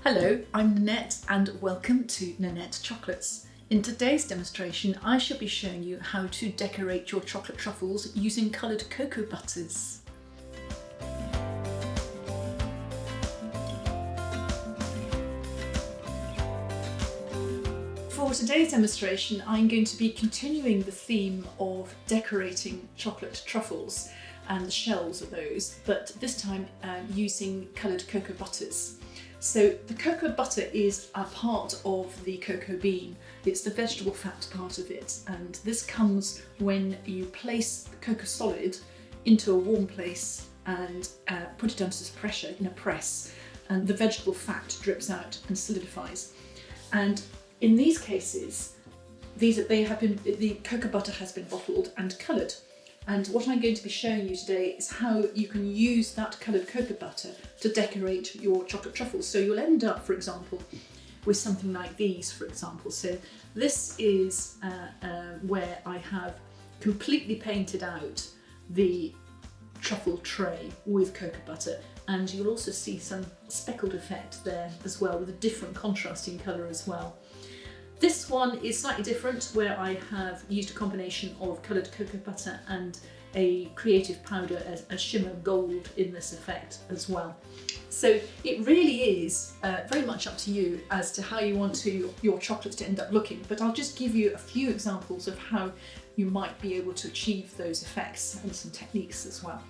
Hello, I'm Nenette and welcome to Nenette Chocolates. In today's demonstration I shall be showing you how to decorate your chocolate truffles using coloured cocoa butters. For today's demonstration I'm going to be continuing the theme of decorating chocolate truffles and the shells of those, but this time using coloured cocoa butters. So the cocoa butter is a part of the cocoa bean. It's the vegetable fat part of it, and this comes when you place the cocoa solid into a warm place and put it under pressure in a press, and the vegetable fat drips out and solidifies. And in these cases, the cocoa butter has been bottled and coloured. And what I'm going to be showing you today is how you can use that coloured cocoa butter to decorate your chocolate truffles. So you'll end up, for example, with something like these, for example. So this is where I have completely painted out the truffle tray with cocoa butter, and you'll also see some speckled effect there as well, with a different contrasting colour as well. This one is slightly different, where I have used a combination of coloured cocoa butter and a creative powder, a shimmer gold in this effect as well. So it really is very much up to you as to how you want your chocolates to end up looking, but I'll just give you a few examples of how you might be able to achieve those effects and some techniques as well.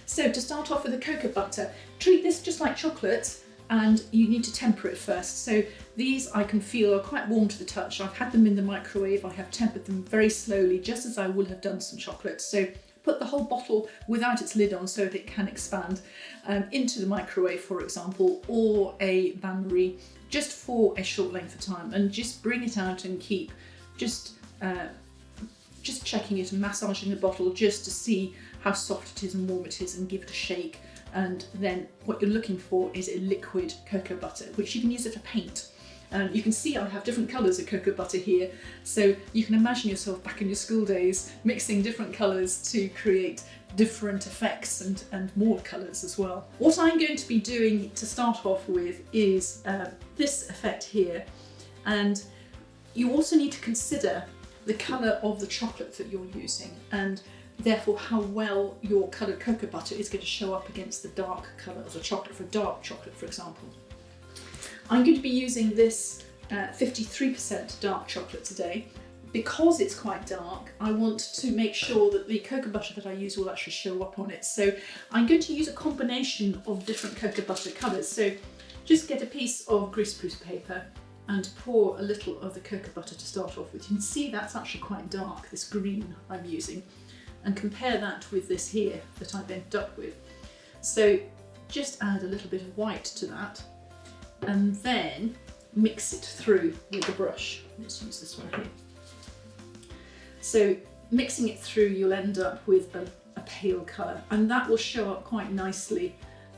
So to start off with the cocoa butter, treat this just like chocolate, and you need to temper it first. So these I can feel are quite warm to the touch. I've had them in the microwave, I have tempered them very slowly, just as I would have done some chocolate. So put the whole bottle without its lid on so that it can expand into the microwave, for example, or a bain-marie, just for a short length of time, and just bring it out and keep just checking it and massaging the bottle just to see how soft it is and warm it is, and give it a shake. And then what you're looking for is a liquid cocoa butter, which you can use as a paint. You can see I have different colours of cocoa butter here, so you can imagine yourself back in your school days mixing different colours to create different effects and more colours as well. What I'm going to be doing to start off with is this effect here, and you also need to consider the colour of the chocolate that you're using, and therefore how well your coloured cocoa butter is going to show up against the dark colour of the chocolate, for dark chocolate, for example. I'm going to be using this 53% dark chocolate today. Because it's quite dark, I want to make sure that the cocoa butter that I use will actually show up on it. So I'm going to use a combination of different cocoa butter colours. So just get a piece of greaseproof paper and pour a little of the cocoa butter to start off with. You can see that's actually quite dark, this green I'm using, and compare that with this here that I've ended up with. So just add a little bit of white to that, and then mix it through with the brush. Let's use this one here. So mixing it through, you'll end up with a pale colour, and that will show up quite nicely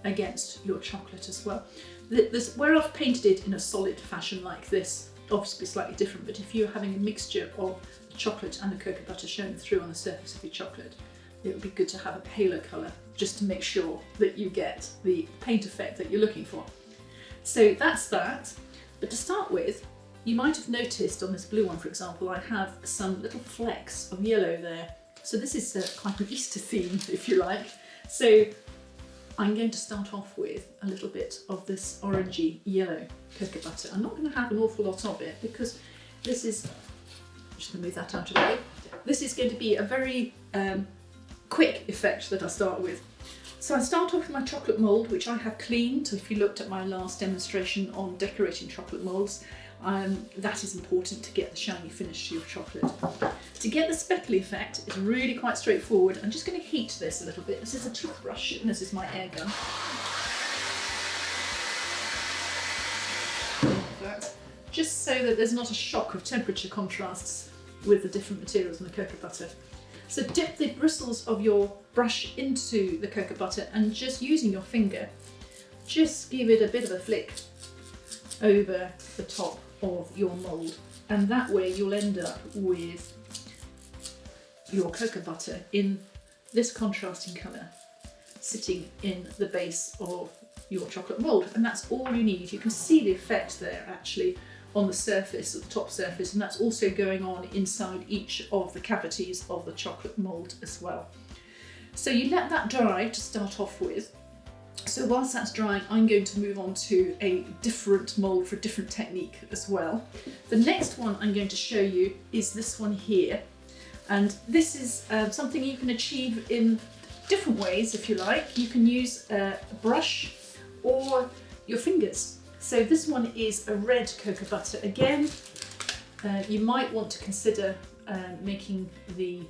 against your chocolate as well. Where I've painted it in a solid fashion like this, obviously slightly different, but if you're having a mixture of the chocolate and the cocoa butter showing through on the surface of your chocolate, it would be good to have a paler colour just to make sure that you get the paint effect that you're looking for. So that's that. But to start with, you might have noticed on this blue one, for example, I have some little flecks of yellow there. So this is quite an Easter theme, if you like. So I'm going to start off with a little bit of this orangey yellow cocoa butter. I'm not going to have an awful lot of it because this is, I'm just going to move that out of the way. This is going to be a very quick effect that I start with. So I start off with my chocolate mould, which I have cleaned. If you looked at my last demonstration on decorating chocolate moulds, that is important to get the shiny finish to your chocolate. To get the speckly effect, it's really quite straightforward. I'm just going to heat this a little bit. This is a toothbrush and this is my air gun. Just so that there's not a shock of temperature contrasts with the different materials in the cocoa butter. So dip the bristles of your brush into the cocoa butter, and just using your finger, just give it a bit of a flick over the top of your mould, and that way you'll end up with your cocoa butter in this contrasting colour sitting in the base of your chocolate mould, and that's all you need. You can see the effect there actually on the surface, at the top surface, and that's also going on inside each of the cavities of the chocolate mould as well. So you let that dry to start off with. So whilst that's drying, I'm going to move on to a different mould for a different technique as well. The next one I'm going to show you is this one here, and this is something you can achieve in different ways if you like. You can use a brush or your fingers. So this one is a red cocoa butter. Again, you might want to consider making the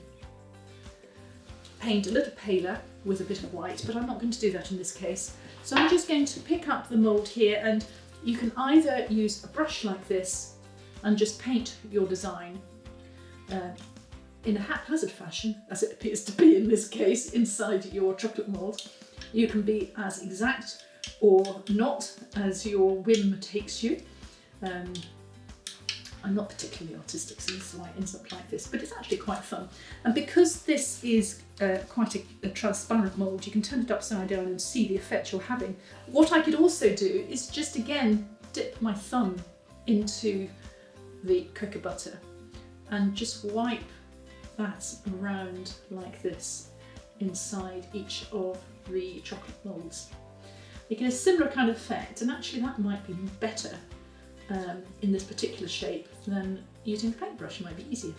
paint a little paler with a bit of white, but I'm not going to do that in this case. So I'm just going to pick up the mould here, and you can either use a brush like this and just paint your design in a haphazard fashion, as it appears to be in this case, inside your chocolate mould. You can be as exact or not as your whim takes you. I'm not particularly artistic, so this is why it ends up like this, but it's actually quite fun. And because this is quite a transparent mould, you can turn it upside down and see the effect you're having. What I could also do is just again dip my thumb into the cocoa butter and just wipe that around like this inside each of the chocolate moulds. You get a similar kind of effect, and actually that might be better in this particular shape than using a paintbrush. It might be easier.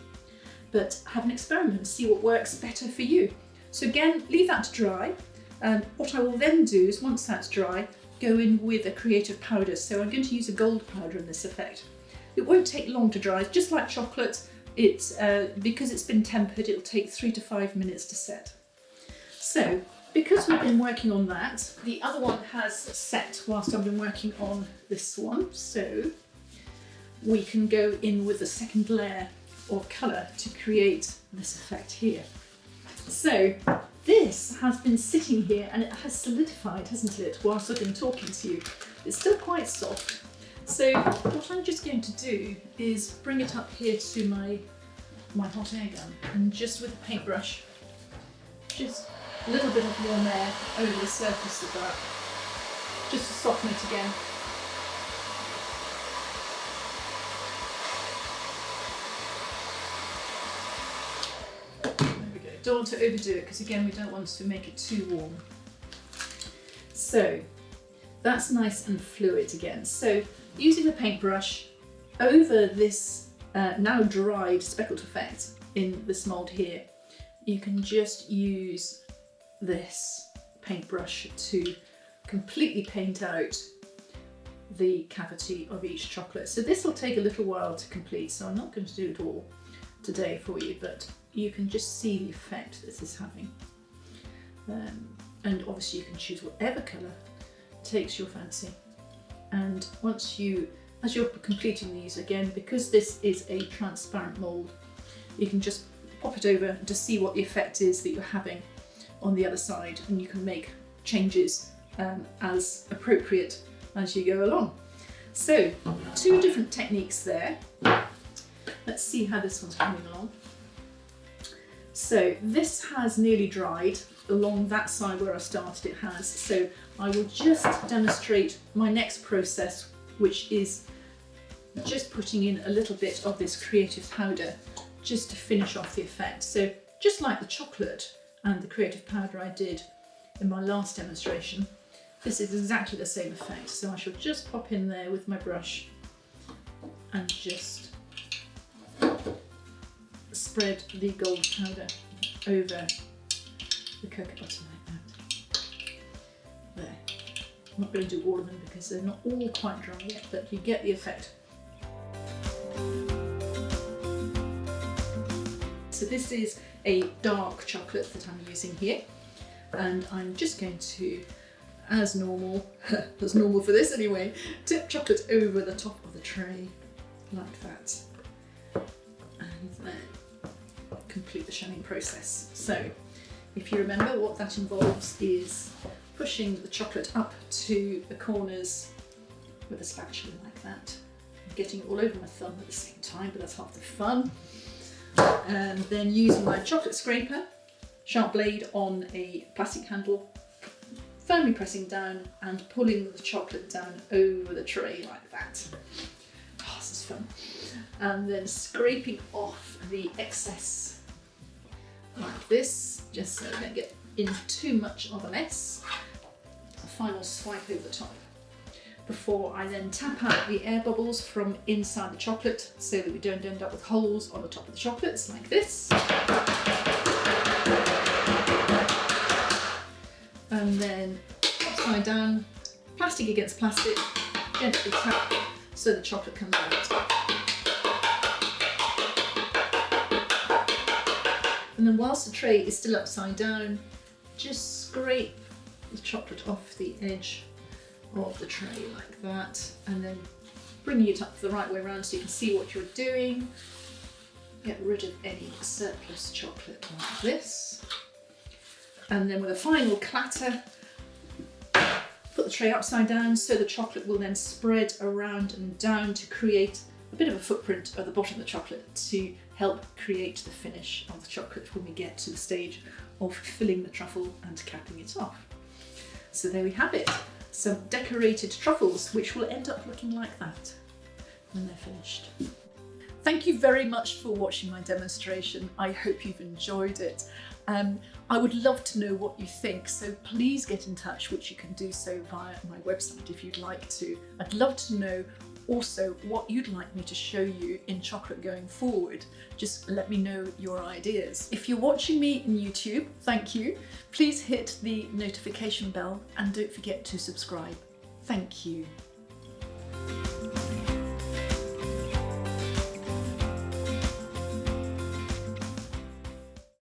But have an experiment and see what works better for you. So again, leave that to dry. What I will then do is, once that's dry, go in with a creative powder. So I'm going to use a gold powder in this effect. It won't take long to dry, just like chocolate. It's because it's been tempered, it'll take 3 to 5 minutes to set. So because we've been working on that, the other one has set whilst I've been working on this one. So we can go in with a second layer of colour to create this effect here. So this has been sitting here and it has solidified, hasn't it, whilst I've been talking to you. It's still quite soft. So what I'm just going to do is bring it up here to my hot air gun, and just with a paintbrush, just a little bit of warm air over the surface of that, just to soften it again. There we go. Don't want to overdo it because again we don't want to make it too warm. So that's nice and fluid again. So using the paintbrush over this now dried speckled effect in this mould here, you can just use this paintbrush to completely paint out the cavity of each chocolate. So this will take a little while to complete, so I'm not going to do it all today for you, but you can just see the effect this is having. And obviously you can choose whatever colour takes your fancy. And as you're completing these, again, because this is a transparent mould, you can just pop it over to see what the effect is that you're having on the other side, and you can make changes as appropriate as you go along. So 2 different techniques there. Let's see how this one's coming along. So this has nearly dried along that side where I started, it has. So I will just demonstrate my next process, which is just putting in a little bit of this creative powder just to finish off the effect. So just like the chocolate and the creative powder I did in my last demonstration, this is exactly the same effect. So I shall just pop in there with my brush and just spread the gold powder over the cocoa butter like that. There. I'm not going to do all of them because they're not all quite dry yet, but you get the effect. So this is a dark chocolate that I'm using here, and I'm just going to, as normal, as normal for this anyway, tip chocolate over the top of the tray like that, and then complete the shining process. So if you remember, what that involves is pushing the chocolate up to the corners with a spatula like that, getting it all over my thumb at the same time, but that's half the fun. And then using my chocolate scraper, sharp blade on a plastic handle, firmly pressing down and pulling the chocolate down over the tray like that. Oh, this is fun. And then scraping off the excess like this, just so I don't get in too much of a mess. A final swipe over the top, before I then tap out the air bubbles from inside the chocolate so that we don't end up with holes on the top of the chocolates like this. And then upside down, plastic against plastic, gently tap so the chocolate comes out. And then whilst the tray is still upside down, just scrape the chocolate off the edge of the tray like that, and then bringing it up the right way around so you can see what you're doing. Get rid of any surplus chocolate like this. And then with a final clatter, put the tray upside down so the chocolate will then spread around and down to create a bit of a footprint at the bottom of the chocolate to help create the finish of the chocolate when we get to the stage of filling the truffle and capping it off. So there we have it, some decorated truffles, which will end up looking like that when they're finished. Thank you very much for watching my demonstration. I hope you've enjoyed it. I would love to know what you think, so please get in touch, which you can do so via my website if you'd like to. I'd love to know also what you'd like me to show you in chocolate going forward. Just let me know your ideas. If you're watching me on YouTube, thank you. Please hit the notification bell and don't forget to subscribe. Thank you.